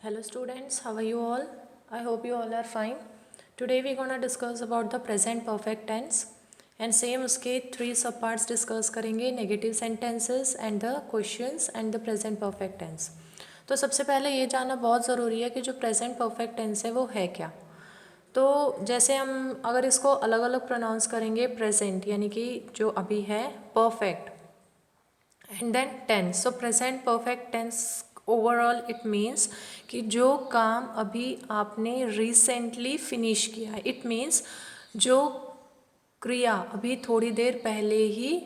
Hello students, how are you all? I hope you all are fine. Today we're gonna discuss about the present perfect tense and same उसके 3 सब parts discuss करेंगे negative sentences and the questions and the present perfect tense. तो सबसे पहले ये जानना बहुत ज़रूरी है कि जो present perfect tense है वो है क्या. तो जैसे हम अगर इसको अलग अलग प्रोनाउंस करेंगे present यानी कि जो अभी है perfect and then tense. So present perfect tense overall it means कि जो काम अभी आपने रिसेंटली फिनिश किया है. इट मीन्स जो क्रिया अभी थोड़ी देर पहले ही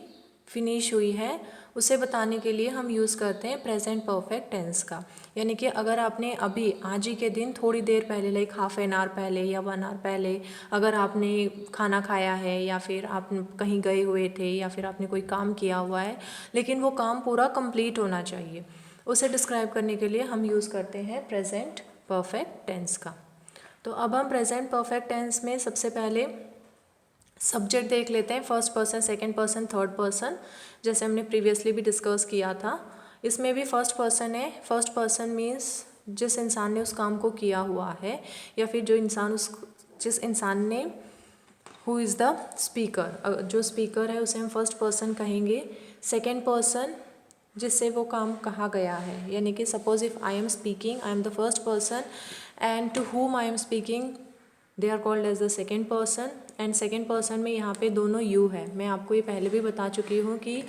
फिनिश हुई है उसे बताने के लिए हम यूज़ करते हैं प्रेजेंट परफेक्ट टेंस का. यानी कि अगर आपने अभी आज ही के दिन थोड़ी देर पहले लाइक हाफ एन आवर पहले या 1 आवर पहले अगर आपने खाना खाया है या फिर आप कहीं गए हुए थे या फिर आपने कोई काम किया हुआ है लेकिन वो काम पूरा कंप्लीट होना चाहिए, उसे डिस्क्राइब करने के लिए हम यूज़ करते हैं प्रेजेंट परफेक्ट टेंस का. तो अब हम प्रेजेंट परफेक्ट टेंस में सबसे पहले सब्जेक्ट देख लेते हैं. First person, second person, third person, जैसे हमने प्रीवियसली भी डिस्कस किया था. इसमें भी फर्स्ट पर्सन है. फर्स्ट पर्सन मीन्स जिस इंसान ने उस काम को किया हुआ है या फिर जिस इंसान ने हु इज़ द स्पीकर, जो स्पीकर है उसे हम फर्स्ट पर्सन कहेंगे. सेकेंड पर्सन जिससे वो काम कहा गया है, यानी कि suppose if I am speaking, I am the first person and to whom I am speaking they are called as the second person. And second person में यहाँ पे दोनों यू है. मैं आपको ये पहले भी बता चुकी हूँ कि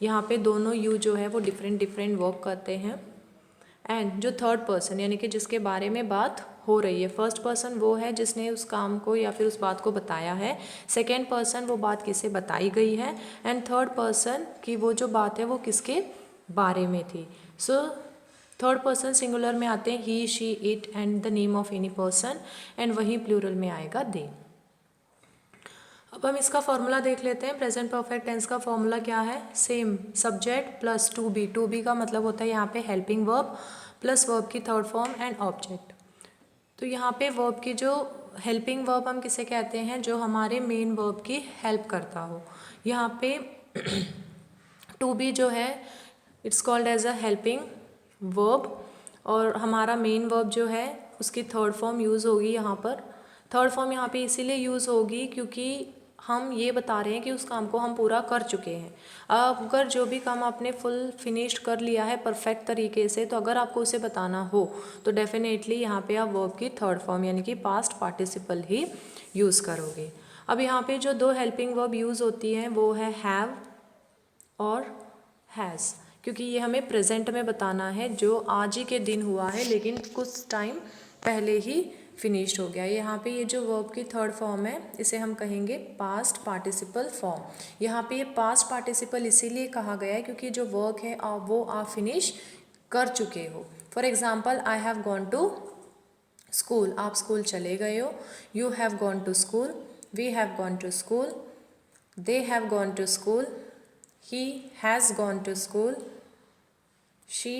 यहाँ पे दोनों यू जो है वो डिफरेंट वर्क करते हैं. एंड जो थर्ड पर्सन यानी कि जिसके बारे में बात हो रही है, फर्स्ट पर्सन वो है जिसने उस काम को या फिर उस बात को बताया है. सेकेंड पर्सन वो बात किसे बताई गई है. एंड थर्ड पर्सन की वो जो बात है वो किसके बारे में थी. सो थर्ड पर्सन सिंगुलर में आते हैं he, she, it and the name of any person. And वहीं प्लूरल में आएगा दे. अब हम इसका फॉर्मूला देख लेते हैं. प्रेजेंट परफेक्ट टेंस का फॉर्मूला क्या है? Same subject plus to be. To be का मतलब होता है यहाँ पे हेल्पिंग वर्ब प्लस वर्ब की थर्ड फॉर्म एंड ऑब्जेक्ट. तो यहाँ पे वर्ब की जो हेल्पिंग वर्ब हम किसे कहते हैं? जो हमारे मेन वर्ब की हेल्प करता हो. यहाँ पे टू बी जो है it's called as a helping verb और हमारा मेन वर्ब जो है उसकी थर्ड फॉर्म यूज़ होगी यहाँ पर. थर्ड फॉर्म यहाँ पे इसीलिए यूज़ होगी क्योंकि हम ये बता रहे हैं कि उस काम को हम पूरा कर चुके हैं. अगर जो भी काम आपने फुल फिनिश्ड कर लिया है परफेक्ट तरीके से, तो अगर आपको उसे बताना हो तो डेफिनेटली यहाँ पे आप वर्ब की थर्ड फॉर्म यानी कि पास्ट पार्टिसिपल ही यूज़ करोगे. अब यहाँ पे जो दो हेल्पिंग वर्ब यूज़ होती हैं वो है हैव और हैज़, क्योंकि ये हमें प्रेजेंट में बताना है जो आज ही के दिन हुआ है लेकिन कुछ टाइम पहले ही फिनिश्ड हो गया. यहाँ पे ये जो वर्ब की थर्ड फॉर्म है इसे हम कहेंगे पास्ट पार्टिसिपल फॉर्म. यहाँ पे ये पास्ट पार्टिसिपल इसीलिए कहा गया है क्योंकि जो वर्क है वो आप फिनिश कर चुके हो. For example I have gone to school, आप स्कूल चले गए हो. You have gone to school, we have gone to school, they have gone to school, he has gone to school, she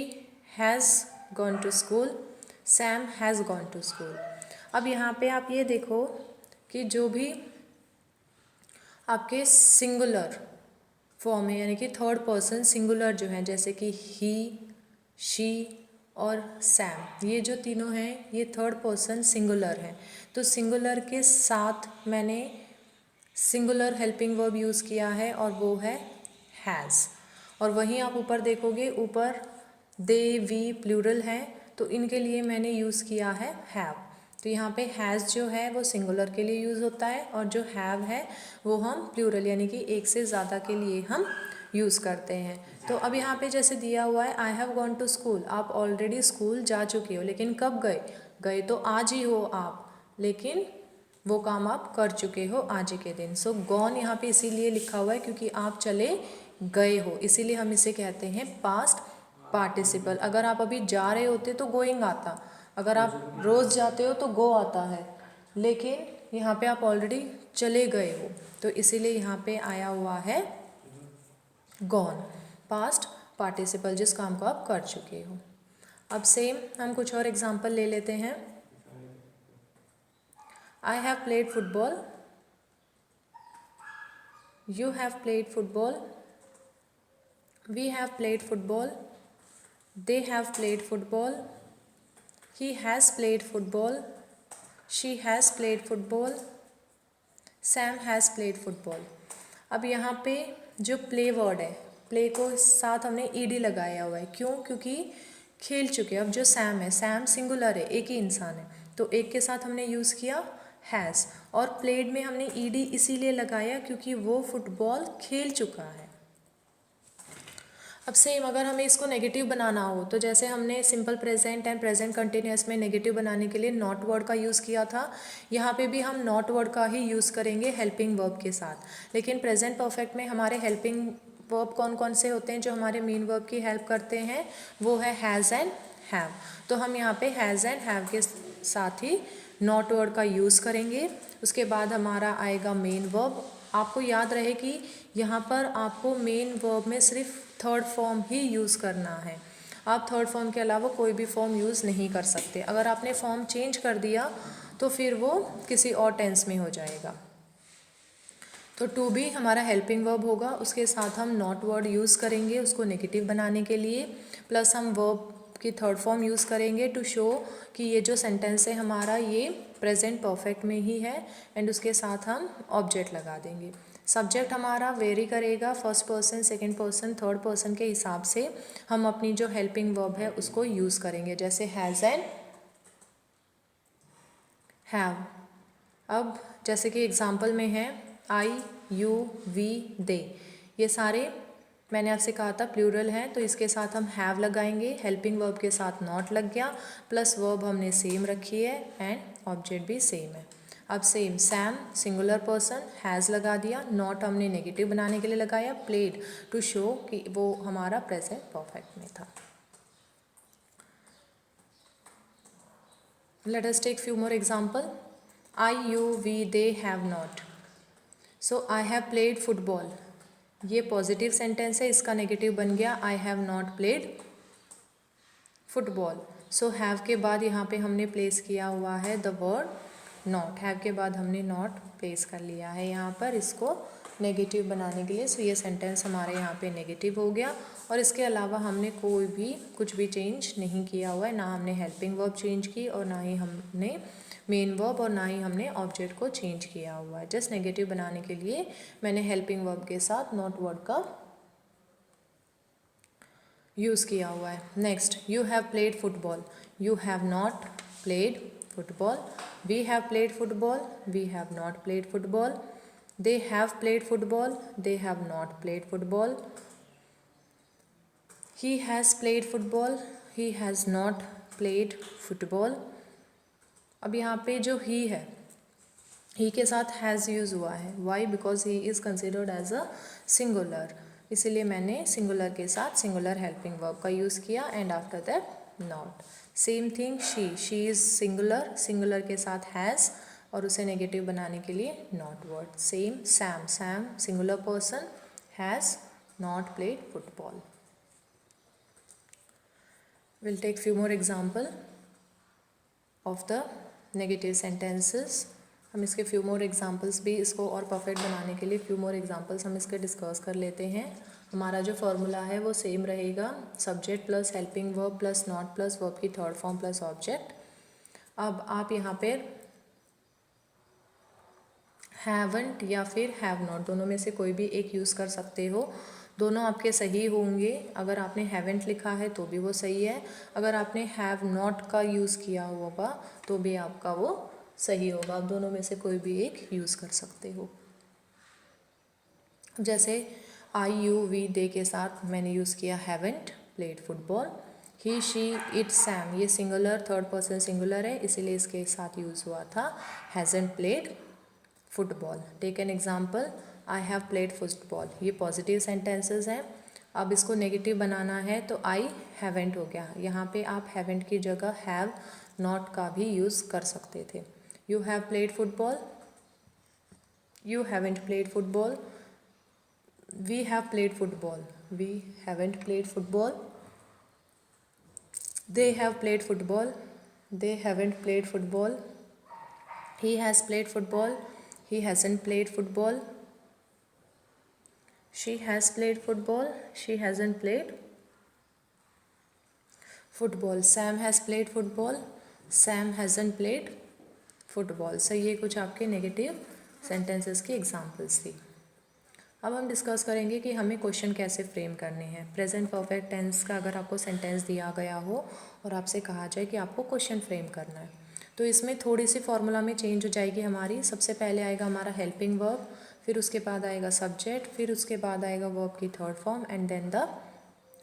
has gone to school, Sam has gone to school. अब यहाँ पे आप ये देखो कि जो भी आपके सिंगुलर फॉर्म है यानी कि थर्ड पर्सन सिंगुलर जो है जैसे कि ही, शी और सैम, ये जो तीनों हैं ये थर्ड पर्सन सिंगुलर हैं. तो सिंगुलर के साथ मैंने सिंगुलर हेल्पिंग वर्ब यूज़ किया है और वो है हैज़. और वहीं आप ऊपर देखोगे, ऊपर दे, वी प्लूरल है तो इनके लिए मैंने यूज़ किया है हैव. तो यहाँ पे हैज़ जो है वो सिंगुलर के लिए यूज़ होता है और जो हैव है वो हम प्लूरल यानी कि एक से ज़्यादा के लिए हम यूज़ करते हैं. तो अब यहाँ पे जैसे दिया हुआ है I have gone to school, आप ऑलरेडी स्कूल जा चुके हो लेकिन कब गए तो आज ही हो आप, लेकिन वो काम आप कर चुके हो आज ही के दिन. सो गॉन यहाँ पे इसीलिए लिखा हुआ है क्योंकि आप चले गए हो, इसीलिए हम इसे कहते हैं पास्ट पार्टिसिपल. अगर आप अभी जा रहे होते तो गोइंग आता, अगर आप रोज़ जाते हो तो गो आता है, लेकिन यहाँ पे आप ऑलरेडी चले गए हो तो इसीलिए यहाँ पे आया हुआ है गॉन, पास्ट पार्टिसिपल, जिस काम को आप कर चुके हो. अब सेम हम कुछ और एग्जाम्पल ले लेते हैं. I have played football, you have played football, we have played football, they have played football, He has played football. She has played football. Sam has played football. अब यहाँ पे जो प्ले वर्ड है, play को साथ हमने ED लगाया हुआ है, क्यों? क्योंकि खेल चुके। अब जो सैम है, सैम सिंगुलर है, एक ही इंसान है, तो एक के साथ हमने यूज़ किया हैज़, और प्लेड में हमने ईडी इसीलिए लगाया क्योंकि वो फुटबॉल खेल चुका है। अब सेम अगर हमें इसको नेगेटिव बनाना हो तो जैसे हमने simple present and present continuous में नेगेटिव बनाने के लिए नॉट वर्ड का यूज़ किया था, यहाँ पे भी हम नॉट वर्ड का ही यूज़ करेंगे हेल्पिंग वर्ब के साथ। लेकिन प्रेजेंट परफेक्ट में हमारे हेल्पिंग वर्ब कौन कौन से होते हैं जो हमारे मेन वर्ब की हेल्प करते हैं? वो है हैज़ एंड हैव। तो हम यहाँ पे हैज़ एंड हैव के साथ ही नॉट वर्ड का यूज़ करेंगे। उसके बाद हमारा आएगा मेन वर्ब। आपको याद रहे कि यहाँ पर आपको मेन वर्ब में सिर्फ थर्ड फॉर्म ही यूज़ करना है। आप थर्ड फॉर्म के अलावा कोई भी फॉर्म यूज़ नहीं कर सकते। अगर आपने फॉर्म चेंज कर दिया तो फिर वो किसी और टेंस में हो जाएगा। तो टू बी हमारा हेल्पिंग वर्ब होगा, उसके साथ हम नॉट वर्ड यूज़ करेंगे उसको नेगेटिव बनाने के लिए, प्लस हम वर्ब की थर्ड फॉर्म यूज़ करेंगे टू शो कि ये जो सेंटेंस है हमारा ये प्रेजेंट परफेक्ट में ही है, एंड उसके साथ हम ऑब्जेक्ट लगा देंगे। सब्जेक्ट हमारा वेरी करेगा, first person, second person, third person के हिसाब से हम अपनी जो हेल्पिंग वर्ब है उसको यूज़ करेंगे, जैसे हैज़ एंड हैव। अब जैसे कि एग्जाम्पल में है आई, यू, वी, दे, ये सारे मैंने आपसे कहा था प्लूरल है, तो इसके साथ हम हैव लगाएंगे, हेल्पिंग वर्ब के साथ नॉट लग गया, प्लस वर्ब हमने सेम रखी है एंड ऑब्जेक्ट भी सेम है। अब same Sam singular person, has लगा दिया, नॉट हमने नेगेटिव बनाने के लिए लगाया, प्लेड टू शो कि वो हमारा प्रेजेंट परफेक्ट में था। Let us take few more example. I, you, we, they have not. So I have played football. ये पॉजिटिव सेंटेंस है, इसका नेगेटिव बन गया I have not played football. So have के बाद यहाँ पे हमने प्लेस किया हुआ है the word not. have के बाद हमने not प्लेस कर लिया है यहाँ पर इसको नेगेटिव बनाने के लिए। सो ये सेंटेंस हमारे यहाँ पे नेगेटिव हो गया, और इसके अलावा हमने कोई भी कुछ भी चेंज नहीं किया हुआ है, ना हमने हेल्पिंग वर्ब चेंज की और ना ही हमने मेन वर्ब और ना ही हमने ऑब्जेक्ट को चेंज किया हुआ है। जस्ट नेगेटिव बनाने के लिए मैंने हेल्पिंग वर्ब के साथ नॉट वर्ड का यूज़ किया हुआ है। Next, you have played football, you have not played football. We have played football, we have not played football. They have played football, they have not played football. He has played football, he has not played football. अब यहाँ पे जो he है, he के साथ has use हुआ है। Why? Because he is considered as a singular, इसीलिए मैंने singular के साथ singular helping verb का यूज़ किया, and after that not. Same thing she is singular, singular के साथ has और उसे नेगेटिव बनाने के लिए not word. Same Sam, Sam singular person, has not played football. Will take few more example of the negative sentences. हम इसके few more examples भी, इसको और परफेक्ट बनाने के लिए फ्यू मोर एग्जाम्पल्स हम इसके डिस्कस कर लेते हैं। हमारा जो फॉर्मूला है वो सेम रहेगा, subject plus helping verb plus not plus verb की थर्ड फॉर्म प्लस ऑब्जेक्ट। अब आप यहाँ पे हैवंट या फिर हैव नॉट, दोनों में से कोई भी एक यूज़ कर सकते हो, दोनों आपके सही होंगे। अगर आपने हैवेंट लिखा है तो भी वो सही है, अगर आपने हैव नॉट का यूज़ किया होगा तो भी आपका वो सही होगा। आप दोनों में से कोई भी एक यूज़ कर सकते हो। जैसे आई, यू, वी, दे के साथ मैंने यूज़ किया haven't played football. He, she, it, Sam, ये सिंगुलर थर्ड पर्सन सिंगुलर है, इसीलिए इसके साथ यूज़ हुआ था hasn't played football. Take an example, I have played football, ये पॉजिटिव सेंटेंसेस हैं। अब इसको नेगेटिव बनाना है तो आई हैवेंट हो गया, यहाँ पे आप हैवेंट की जगह हैव नॉट का भी यूज़ कर सकते थे। You have played football, you haven't played football. We have played football, we haven't played football. They have played football, they haven't played football. He has played football, he hasn't played football. She has played football, she hasn't played football. Sam has played football, Sam hasn't played football. So ये कुछ आपके negative sentences की examples थी। अब हम discuss करेंगे कि हमें क्वेश्चन कैसे फ्रेम करने हैं। प्रेजेंट परफेक्ट टेंस का अगर आपको सेंटेंस दिया गया हो और आपसे कहा जाए कि आपको क्वेश्चन फ्रेम करना है, तो इसमें थोड़ी सी फॉर्मूला में चेंज हो जाएगी हमारी। सबसे पहले आएगा हमारा हेल्पिंग वर्ब, फिर उसके बाद आएगा सब्जेक्ट, फिर उसके बाद आएगा वर्ब की third form and then the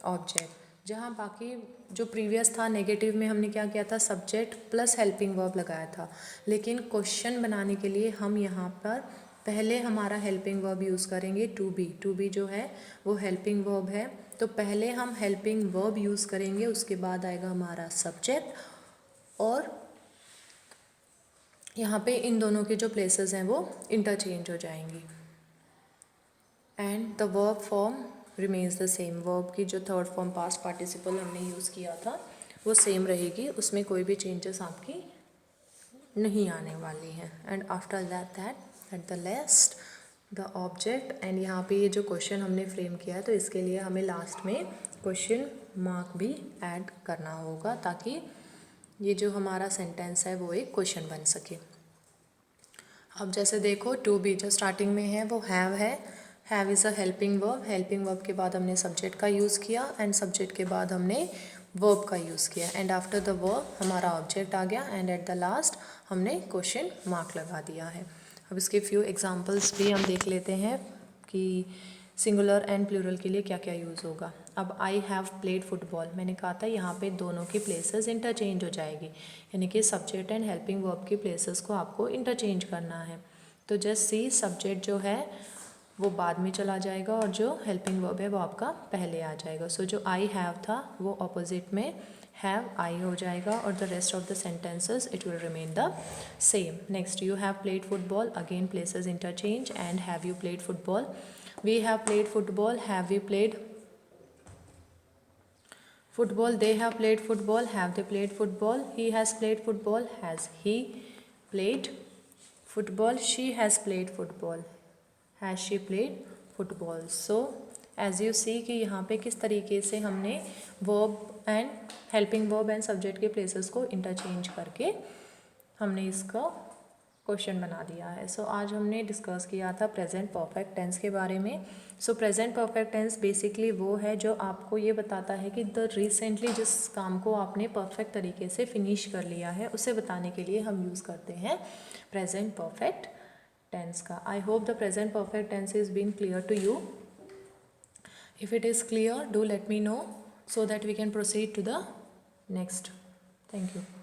object. जहाँ बाकी जो प्रीवियस था नेगेटिव में हमने क्या किया था, सब्जेक्ट प्लस हेल्पिंग वर्ब लगाया था, लेकिन क्वेश्चन बनाने के लिए हम यहाँ पर पहले हमारा हेल्पिंग वर्ब यूज़ करेंगे टू बी जो है वो हेल्पिंग वर्ब है, तो पहले हम हेल्पिंग वर्ब यूज़ करेंगे, उसके बाद आएगा हमारा सब्जेक्ट, और यहाँ पे इन दोनों के जो प्लेसेस हैं वो इंटरचेंज हो जाएंगी and the verb form remains the same. Verb की जो थर्ड फॉर्म पास्ट पार्टिसिपल हमने यूज़ किया था वो सेम रहेगी, उसमें कोई भी चेंजेस आपकी नहीं आने वाली हैं। And after that at the last the object. And यहाँ पे ये जो क्वेश्चन हमने फ्रेम किया है तो इसके लिए हमें लास्ट में क्वेश्चन मार्क भी ऐड करना होगा, ताकि ये जो हमारा सेंटेंस है वो एक क्वेश्चन बन सके। अब जैसे देखो टू बी जो स्टार्टिंग में है वो है। Have is a helping verb. Helping verb के बाद हमने सब्जेक्ट का यूज़ किया एंड सब्जेक्ट के बाद हमने वर्ब का यूज़ किया एंड आफ्टर द वर्ब हमारा ऑब्जेक्ट आ गया एंड एट द लास्ट हमने क्वेश्चन मार्क लगा दिया है। अब इसके फ्यू एग्जांपल्स भी हम देख लेते हैं कि सिंगुलर एंड प्लूरल के लिए क्या क्या यूज़ होगा। अब आई हैव प्लेड फुटबॉल, मैंने कहा था यहाँ पे दोनों की प्लेसेस इंटरचेंज हो जाएगी, यानी कि सब्जेक्ट एंड हेल्पिंग वर्ब की प्लेसेस को आपको इंटरचेंज करना है। तो जस्ट सी सब्जेक्ट जो है वो बाद में चला जाएगा और जो हेल्पिंग वर्ब है वो आपका पहले आ जाएगा। सो जो आई हैव था वो ऑपोजिट में हैव आई हो जाएगा और the rest of the sentences it will remain the same. Next you have played football, again places interchange and have you played football, we have played football, have we played football, they have played football, have they played football, he has played football, has he played football, she has played football, has she played football। So as you see कि यहाँ पे किस तरीके से हमने verb and helping verb and subject के places को interchange करके हमने इसका क्वेश्चन बना दिया है। सो आज हमने डिस्कस किया था प्रेजेंट परफेक्ट टेंस के बारे में। So present perfect tense basically वो है जो आपको ये बताता है कि द रिसेंटली जिस काम को आपने परफेक्ट तरीके से फिनिश कर लिया है उसे बताने के लिए हम यूज़ करते हैं प्रेजेंट परफेक्ट टेंस का। I hope the present perfect tense is been clear to you. If it is clear do let me know so that we can proceed to the next. Thank you.